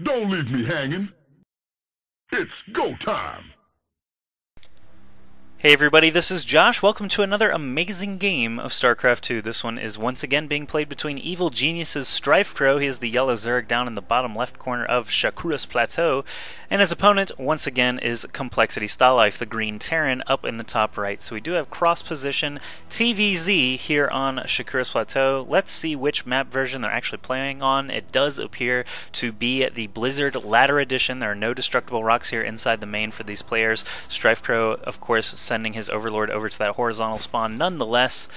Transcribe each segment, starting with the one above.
Don't leave me hanging. It's go time. Hey everybody, this is Josh. Welcome to another amazing game of StarCraft 2. This one is once again being played between Evil Genius's StrifeCro. He is the yellow Zerg down in the bottom left corner of Shakuras Plateau. And his opponent, once again, is coL.Stalife, the green Terran, up in the top right. So we do have cross-position TVZ here on Shakuras Plateau. Let's see which map version they're actually playing on. It does appear to be the Blizzard Ladder Edition. There are no destructible rocks here inside the main for these players. StrifeCro, of course, sending his Overlord over to that horizontal spawn. Nonetheless,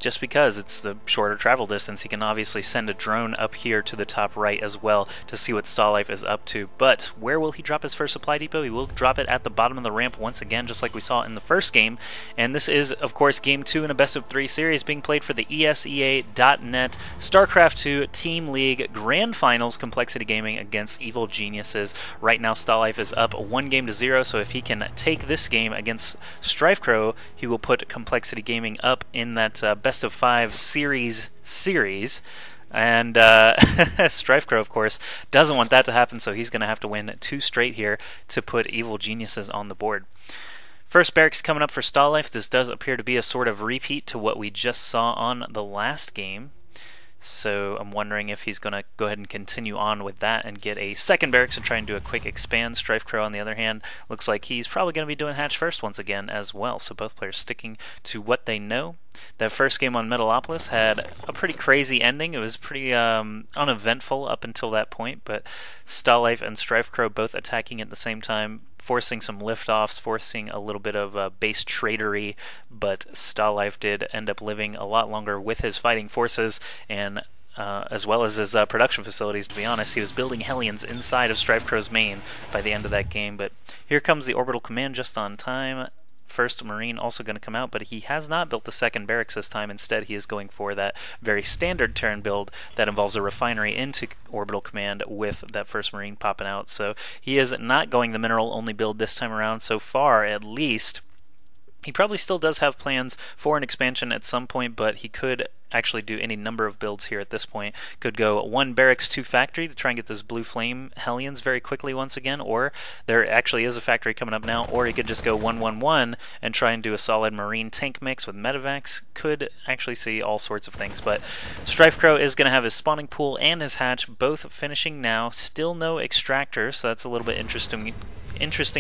just because it's the shorter travel distance, he can obviously send a drone up here to the top right as well to see what StarLife is up to. But where will he drop his first supply depot? He will drop it at the bottom of the ramp once again, just like we saw in the first game. And this is, of course, Game 2 in a best-of-3 series being played for the ESEA.net StarCraft 2 Team League Grand Finals, Complexity Gaming against Evil Geniuses. Right now, StarLife is up 1-0, so if he can take this game against StrifeCro, he will put Complexity Gaming up in that best-of-5 series, and StrifeCro, of course, doesn't want that to happen, so he's going to have to win 2 straight here to put Evil Geniuses on the board. First barracks coming up for StarLife. This does appear to be a sort of repeat to what we just saw on the last game. So I'm wondering if he's going to go ahead and continue on with that and get a second barracks and try and do a quick expand. StrifeCro, on the other hand, looks like he's probably going to be doing hatch first once again as well. So both players sticking to what they know. That first game on Metalopolis had a pretty crazy ending. It was pretty uneventful up until that point, but StarLife and StrifeCro both attacking at the same time, forcing some liftoffs, forcing a little bit of base tradery, but StarLife did end up living a lot longer with his fighting forces and as well as his production facilities. To be honest, he was building Hellions inside of StrifeCro's main by the end of that game. But here comes the Orbital Command just on time. First Marine also going to come out, but he has not built the second barracks this time. Instead, he is going for that very standard Terran build that involves a refinery into Orbital Command with that first Marine popping out. So he is not going the mineral-only build this time around, so far at least. He probably still does have plans for an expansion at some point, but he could actually do any number of builds here at this point. Could go 1 barracks, 2 factory to try and get those blue flame Hellions very quickly once again, or there actually is a factory coming up now, or he could just go 1-1-1 and try and do a solid Marine tank mix with Medivacs. Could actually see all sorts of things, but StrifeCro is going to have his spawning pool and his hatch both finishing now. Still no extractor, so that's a little bit interesting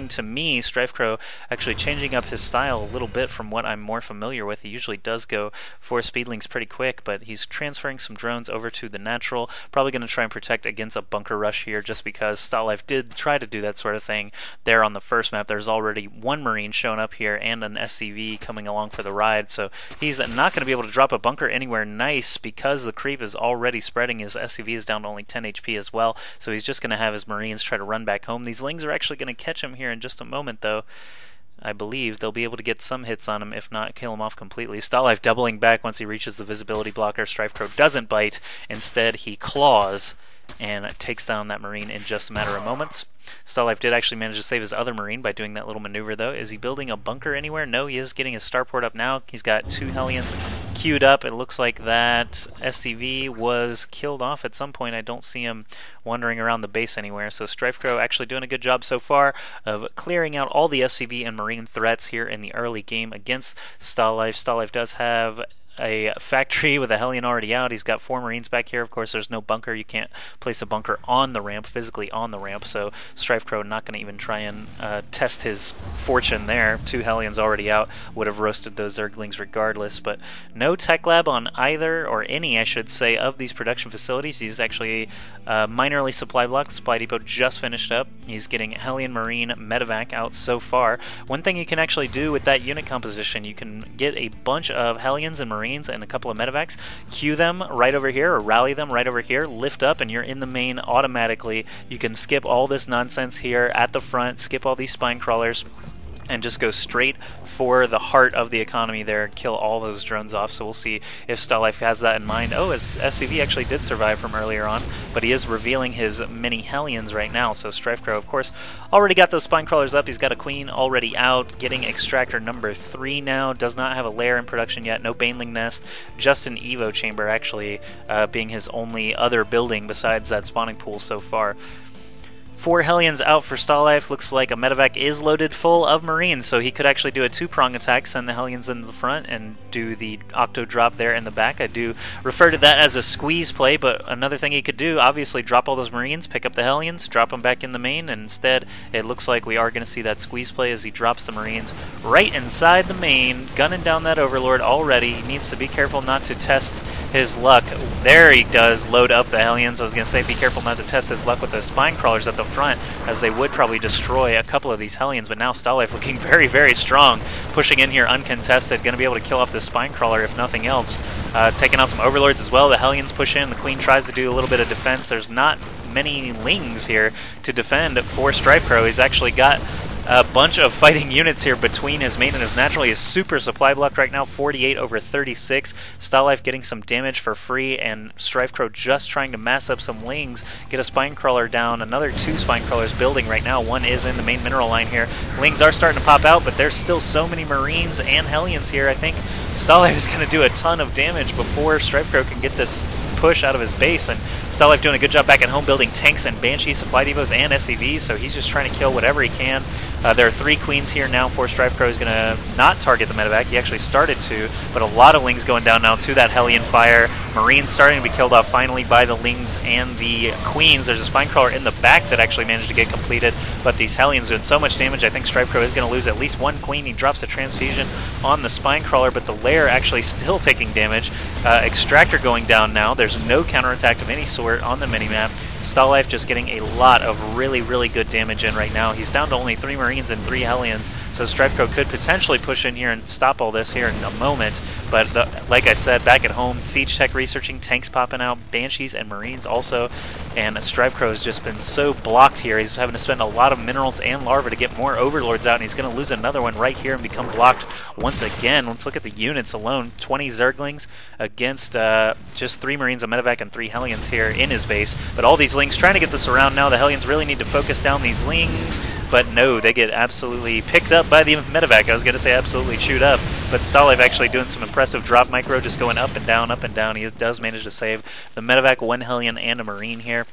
to me. StrifeCro actually changing up his style a little bit from what I'm more familiar with. He usually does go for speedlings pretty quick, but he's transferring some drones over to the natural. Probably going to try and protect against a bunker rush here, just because StarLife did try to do that sort of thing there on the first map. There's already 1 Marine showing up here and an SCV coming along for the ride, so he's not going to be able to drop a bunker anywhere nice because the creep is already spreading. His SCV is down to only 10 HP as well, so he's just going to have his Marines try to run back home. These Lings are actually going to catch him here in just a moment, though. I believe they'll be able to get some hits on him, if not kill him off completely. StarLife doubling back once he reaches the visibility blocker. StrifeCro doesn't bite. Instead, he claws and takes down that Marine in just a matter of moments. StarLife did actually manage to save his other Marine by doing that little maneuver, though. Is he building a bunker anywhere? No, he is getting his starport up now. He's got 2 Hellions queued up. It looks like that SCV was killed off at some point. I don't see him wandering around the base anywhere. So StrifeCro actually doing a good job so far of clearing out all the SCV and Marine threats here in the early game against StarLife. StarLife does have a factory with a Hellion already out. He's got 4 Marines back here. Of course, there's no bunker. You can't place a bunker on the ramp, physically on the ramp, so StrifeCro not going to even try and test his fortune there. 2 Hellions already out. Would have roasted those Zerglings regardless, but no tech lab on either, or any, I should say, of these production facilities. He's actually minorly supply blocked. Supply depot just finished up. He's getting Hellion, Marine, Medivac out so far. One thing you can actually do with that unit composition, you can get a bunch of Hellions and Marines and a couple of Medivacs, queue them right over here, or rally them right over here, lift up, and you're in the main automatically. You can skip all this nonsense here at the front, skip all these spine crawlers, and just go straight for the heart of the economy there, kill all those drones off. So we'll see if StarCraft has that in mind. Oh, his SCV actually did survive from earlier on, but he is revealing his mini Hellions right now. So StrifeCro, of course, already got those spine crawlers up. He's got a queen already out, getting extractor number 3 now. Does not have a lair in production yet. No baneling nest, just an Evo chamber actually being his only other building besides that spawning pool so far. 4 Hellions out for StarCraft. Looks like a medevac is loaded full of Marines, so he could actually do a 2-prong attack, send the Hellions into the front, and do the Octo drop there in the back. I do refer to that as a squeeze play, but another thing he could do, obviously, drop all those Marines, pick up the Hellions, drop them back in the main, and instead, it looks like we are going to see that squeeze play as he drops the Marines right inside the main, gunning down that Overlord already. He needs to be careful not to test his luck. There he does load up the Hellions. I was going to say be careful not to test his luck with those spine crawlers at the front, as they would probably destroy a couple of these Hellions, but now StarCraft looking very, very strong, pushing in here uncontested, going to be able to kill off this spine crawler if nothing else. Taking out some Overlords as well. The Hellions push in, the Queen tries to do a little bit of defense. There's not many Lings here to defend for StrifeCro. He's actually got a bunch of fighting units here between his main and his natural. He is super supply blocked right now, 48 over 36. StarCraft getting some damage for free, and StrifeCro just trying to mass up some Lings, get a spine crawler down. Another 2 spine crawlers building right now. One is in the main mineral line here. Lings are starting to pop out, but there's still so many Marines and Hellions here. I think StarCraft is going to do a ton of damage before StrifeCro can get this push out of his base, and StarCraft doing a good job back at home building tanks and Banshee supply depots and SCVs, so he's just trying to kill whatever he can. There are 3 queens here now for StrifeCro. Is going to not target the medevac. He actually started to, but a lot of Lings going down now to that Hellion fire. Marines starting to be killed off finally by the Lings and the Queens. There's a spine crawler in the back that actually managed to get completed, but these Hellions doing so much damage. I think StrifeCro is going to lose at least 1 queen. He drops a transfusion on the spine crawler, but the lair actually still taking damage. Extractor going down now. There's no counterattack of any sort on the minimap. StarCraft just getting a lot of really, really good damage in right now. He's down to only 3 Marines and 3 Hellions, so StrifeCro could potentially push in here and stop all this here in a moment. But like I said, back at home, Siege Tech researching, tanks popping out, Banshees and Marines also, and StrifeCro has just been so blocked here. He's having to spend a lot of minerals and larvae to get more Overlords out, and he's going to lose another one right here and become blocked once again. Let's look at the units alone. 20 Zerglings against just 3 Marines, a medevac, and 3 Hellions here in his base. But all these Lings trying to get this around now. The Hellions really need to focus down these Lings, but no, they get absolutely picked up by the medevac. I was going to say absolutely chewed up, but StarCraft actually doing some impressive drop micro, just going up and down, up and down. He does manage to save the medevac, 1 Hellion, and a Marine here.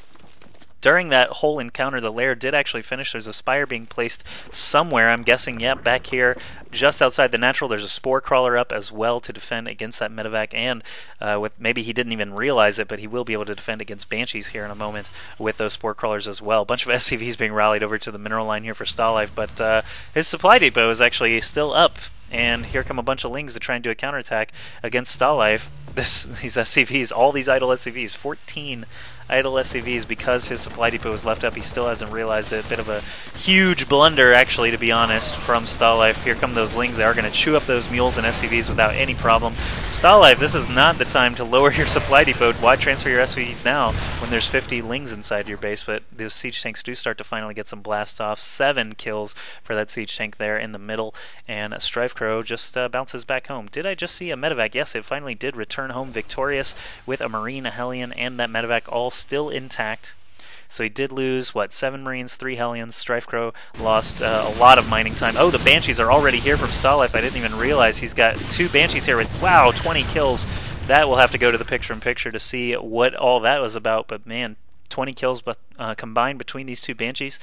During that whole encounter, the lair did actually finish. There's a spire being placed somewhere. I'm guessing, yep, back here, just outside the natural. There's a spore crawler up as well to defend against that medevac, and with maybe he didn't even realize it, but he will be able to defend against Banshees here in a moment with those spore crawlers as well. A bunch of SCVs being rallied over to the mineral line here for StarCraft, but his supply depot is actually still up. And here come a bunch of Lings to try and do a counterattack against StarCraft. These SCVs, all these idle SCVs, 14 idle SCVs because his supply depot was left up. He still hasn't realized it. A bit of a huge blunder, actually, to be honest, from StarCraft. Here come those Lings. They are going to chew up those mules and SCVs without any problem. StarCraft, this is not the time to lower your supply depot. Why transfer your SCVs now when there's 50 Lings inside your base? But those siege tanks do start to finally get some blasts off. 7 kills for that siege tank there in the middle, and StrifeCro just bounces back home. Did I just see a medevac? Yes, it finally did return home victorious with a Marine, a Hellion, and that medevac all still intact. So he did lose, what, 7 Marines, 3 Hellions. StrifeCro lost a lot of mining time. Oh, the Banshees are already here from StarCraft. I didn't even realize he's got 2 Banshees here with, wow, 20 kills. That will have to go to the picture-in-picture to see what all that was about. But, man, 20 kills combined between these 2 Banshees.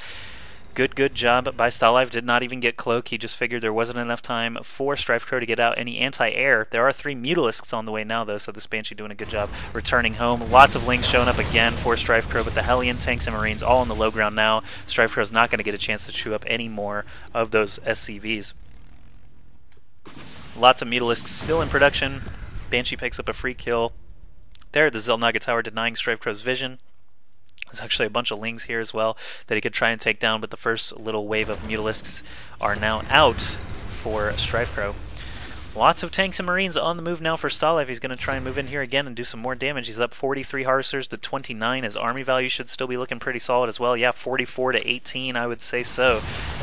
Good job by StarCraft. Did not even get Cloak. He just figured there wasn't enough time for StrifeCro to get out any anti-air. There are 3 Mutalisks on the way now, though, so this Banshee doing a good job returning home. Lots of Lings showing up again for StrifeCro, but the Hellion, tanks, and Marines all on the low ground now. StrifeCro's not going to get a chance to chew up any more of those SCVs. Lots of Mutalisks still in production. Banshee picks up a free kill. There, the Xel'Naga Tower denying StrifeCro's vision. There's actually a bunch of Lings here as well that he could try and take down, but the first little wave of Mutalisks are now out for StrifeCro. Lots of tanks and marines on the move now for StarCraft. He's going to try and move in here again and do some more damage. He's up 43 harvesters to 29. His army value should still be looking pretty solid as well. Yeah, 44 to 18, I would say so.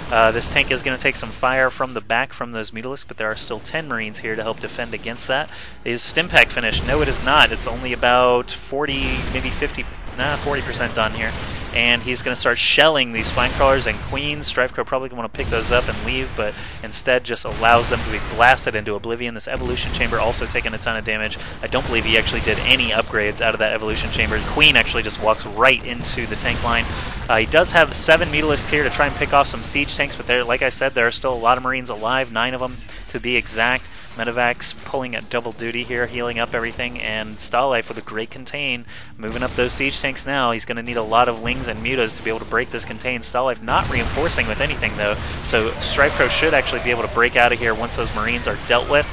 This tank is going to take some fire from the back from those Mutalisks, but there are still 10 marines here to help defend against that. Is Stimpack finished? No, it is not. It's only about 40, maybe 50, 40% done here. And he's going to start shelling these spine crawlers and queens. StrifeCro probably going to want to pick those up and leave, but instead just allows them to be blasted into oblivion. This evolution chamber also taking a ton of damage. I don't believe he actually did any upgrades out of that evolution chamber. Queen actually just walks right into the tank line. He does have 7 Mutalisks here to try and pick off some siege tanks, but there, like I said, there are still a lot of marines alive, 9 of them to be exact. Medevacs pulling at double duty here, healing up everything, and StarCraft with a great contain, moving up those siege tanks now. He's going to need a lot of lings and mutas to be able to break this contain. StarCraft not reinforcing with anything though, so StrifeCro should actually be able to break out of here once those marines are dealt with.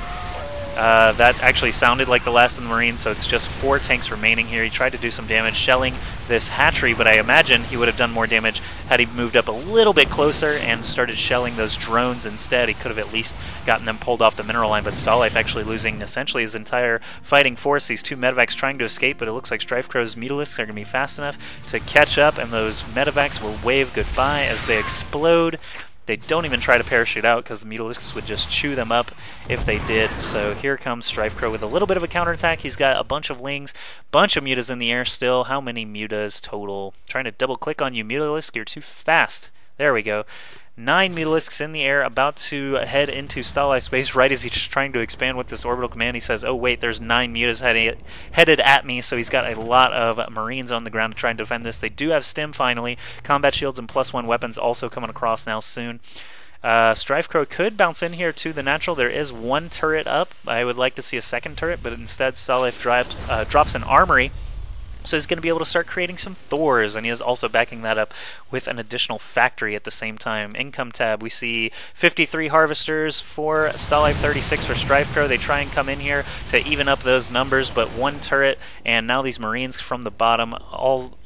That actually sounded like the last of the marines, so it's just 4 tanks remaining here. He tried to do some damage shelling this hatchery, but I imagine he would have done more damage had he moved up a little bit closer and started shelling those drones instead. He could have at least gotten them pulled off the mineral line, but StarCraft actually losing essentially his entire fighting force. These 2 medevacs trying to escape, but it looks like StrifeCro's Mutalisks are going to be fast enough to catch up, and those medevacs will wave goodbye as they explode. They don't even try to parachute out because the Mutalisks would just chew them up if they did. So here comes StrifeCro with a little bit of a counterattack. He's got a bunch of lings, bunch of mutas in the air still. How many mutas total? Trying to double click on you, Mutalisk. You're too fast. There we go. 9 Mutalisks in the air, about to head into StarCraft space right as he's trying to expand with this orbital command. He says, oh wait, there's 9 mutas headed at me, so he's got a lot of marines on the ground to try and defend this. They do have stim finally. Combat shields and +1 weapons also coming across now soon. StrifeCro could bounce in here to the natural. There is 1 turret up. I would like to see a 2nd turret, but instead StarCraft drops an armory. So he's going to be able to start creating some Thors, and he is also backing that up with an additional factory at the same time. Income tab, we see 53 harvesters for StarCraft, 36 for StrifeCro. They try and come in here to even up those numbers, but 1 turret, and now these marines from the bottom all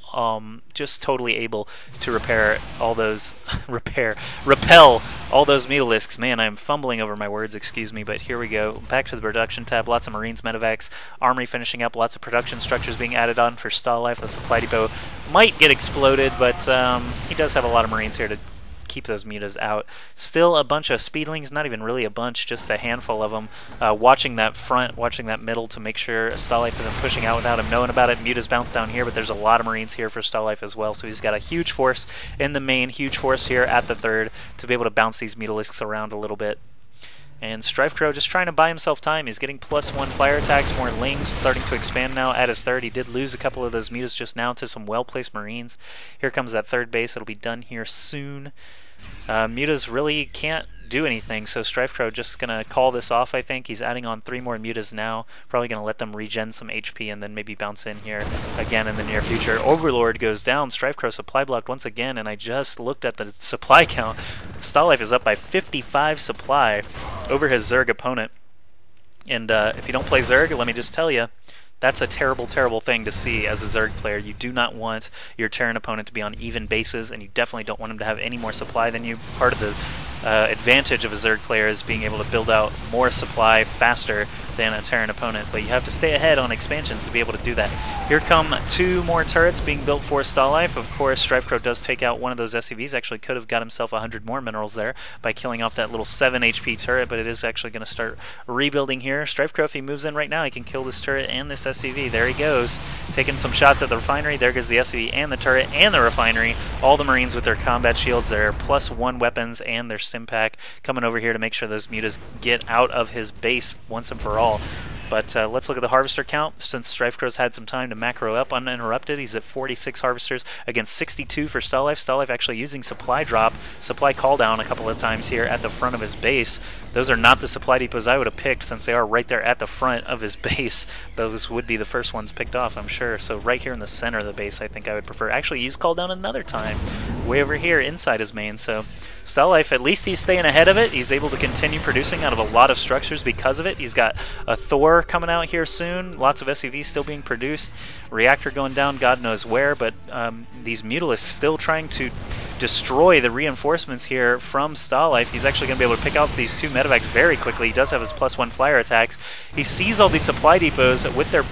just totally able to repair all those repel all those Mutalisks. Man, I'm fumbling over my words, excuse me, but here we go. Back to the production tab. Lots of marines, medevacs, armory finishing up, lots of production structures being added on for StarCraft. The supply depot might get exploded, but he does have a lot of marines here to keep those mutas out. Still a bunch of speedlings, not even really a bunch, just a handful of them, watching that front, watching that middle to make sure StarCraft isn't pushing out without him knowing about it. Mutas bounce down here, but there's a lot of marines here for StarCraft as well, so he's got a huge force in the main, huge force here at the 3rd to be able to bounce these Mutalisks around a little bit. And StrifeCro just trying to buy himself time. He's getting +1 fire attacks, more lings starting to expand now at his 3rd. He did lose a couple of those mutas just now to some well-placed marines. Here comes that 3rd base. It'll be done here soon. Mutas really can't do anything, so StrifeCro just going to call this off, I think. He's adding on 3 more mutas now, probably going to let them regen some HP and then maybe bounce in here again in the near future. Overlord goes down, StrifeCro supply blocked once again, and I just looked at the supply count. StarCraft is up by 55 supply over his Zerg opponent, and if you don't play Zerg, let me just tell you, that's a terrible, terrible thing to see as a Zerg player. You do not want your Terran opponent to be on even bases, and you definitely don't want him to have any more supply than you. Part of the advantage of a Zerg player is being able to build out more supply faster than a Terran opponent, but you have to stay ahead on expansions to be able to do that. Here come 2 more turrets being built for StarCraft. Of course, StrifeCro does take out one of those SCVs. Actually could have got himself 100 more minerals there by killing off that little 7 HP turret, but it is actually going to start rebuilding here. StrifeCro, if he moves in right now, he can kill this turret and this SCV. There he goes, taking some shots at the refinery. There goes the SCV and the turret and the refinery. All the marines with their combat shields, their +1 weapons, and their stim pack coming over here to make sure those mutas get out of his base once and for all. But let's look at the harvester count. Since StrifeCro's had some time to macro up uninterrupted, he's at 46 harvesters against 62 for StarCraft. StarCraft actually using supply drop, supply call down a couple of times here at the front of his base. Those are not the supply depots I would have picked, since they are right there at the front of his base. Those would be the first ones picked off, I'm sure. So right here in the center of the base, I think I would prefer. Actually, he's called down another time, way over here inside his main. So StarCraft, at least he's staying ahead of it. He's able to continue producing out of a lot of structures because of it. He's got a Thor coming out here soon. Lots of SCVs still being produced. Reactor going down, God knows where. But these Mutalisks still trying to destroy the reinforcements here from StarCraft. He's actually going to be able to pick out these 2 medevacs very quickly. He does have his +1 flyer attacks. He sees all these supply depots with their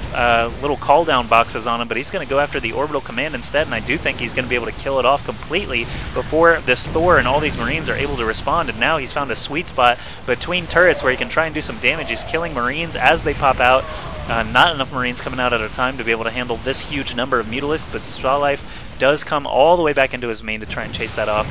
little call-down boxes on them, but he's going to go after the orbital command instead, and I do think he's going to be able to kill it off completely before this Thor and all these Marines are able to respond, and now he's found a sweet spot between turrets where he can try and do some damage. He's killing Marines as they pop out. Not enough Marines coming out at a time to be able to handle this huge number of Mutalisks, but StarCraft does come all the way back into his main to try and chase that off.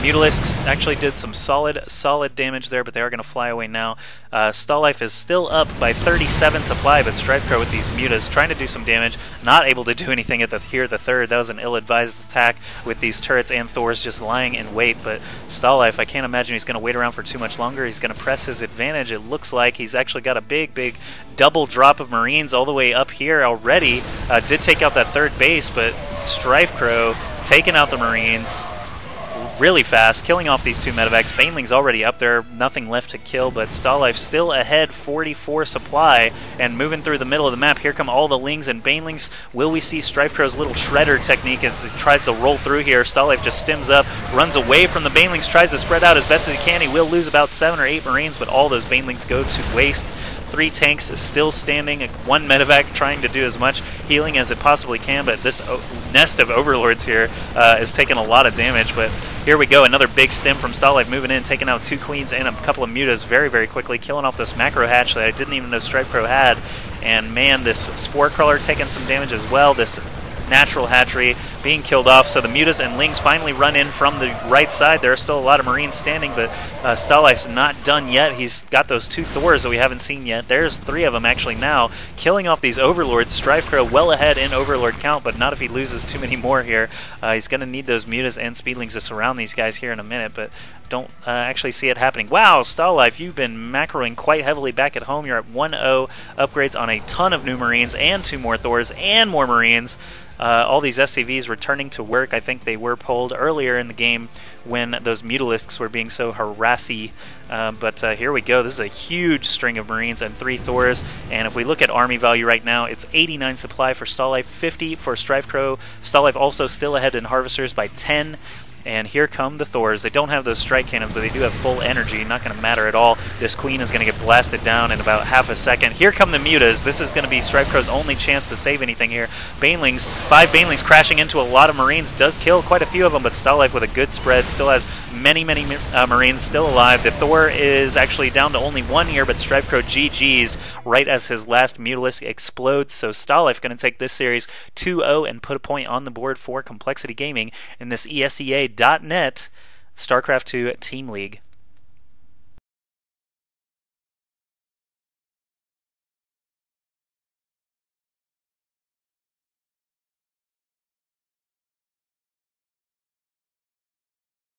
Mutalisks actually did some solid damage there, but they are going to fly away now. StarCraft is still up by 37 supply, but StrifeCro with these mutas trying to do some damage, not able to do anything at the third. That was an ill-advised attack with these turrets and Thors just lying in wait, but StarCraft, I can't imagine he's going to wait around for too much longer. He's going to press his advantage. It looks like he's actually got a big double drop of Marines all the way up here already. Did take out that third base, but StrifeCro taking out the Marines really fast, killing off these 2 medevacs. Baneling's already up there, nothing left to kill, but StarCraft still ahead, 44 supply, and moving through the middle of the map. Here come all the Lings and Banelings. Will we see StrifeCro's little shredder technique as he tries to roll through here? StarCraft just stims up, runs away from the Banelings, tries to spread out as best as he can. He will lose about 7 or 8 Marines, but all those Banelings go to waste. 3 tanks is still standing, 1 medevac trying to do as much healing as it possibly can, but this nest of overlords here is taking a lot of damage. But here we go, another big stim from StarCraft moving in, taking out 2 queens and a couple of mutas very quickly, killing off this macro hatch that I didn't even know StrifeCro had. And man, this spore crawler taking some damage as well. This natural hatchery being killed off, so the mutas and Lings finally run in from the right side. There are still a lot of Marines standing, but StarCraft's not done yet. He's got those 2 Thors that we haven't seen yet. There's 3 of them actually now, killing off these Overlords. StrifeCro well ahead in Overlord count, but not if he loses too many more here. He's going to need those mutas and Speedlings to surround these guys here in a minute, but don't actually see it happening. Wow, StarCraft, you've been macroing quite heavily back at home. You're at 1-0 upgrades on a ton of new Marines and 2 more Thors and more Marines. All these SCVs returning to work. I think they were pulled earlier in the game when those Mutalisks were being so harassy. But here we go. This is a huge string of Marines and 3 Thors. And if we look at army value right now, it's 89 supply for StarCraft, 50 for StrifeCro. StarCraft also still ahead in Harvesters by 10. And here come the Thors. They don't have those strike cannons, but they do have full energy. Not going to matter at all. This queen is going to get blasted down in about half a second. Here come the mutas. This is going to be StrifeCro's only chance to save anything here. Banelings, 5 Banelings crashing into a lot of Marines. Does kill quite a few of them, but StarCraft with a good spread. Still has many Marines still alive. The Thor is actually down to only 1 here, but StrifeCro GG's right as his last Mutalisk explodes. So StarCraft going to take this series 2-0 and put a point on the board for Complexity Gaming in this ESEA.net StarCraft 2 Team League.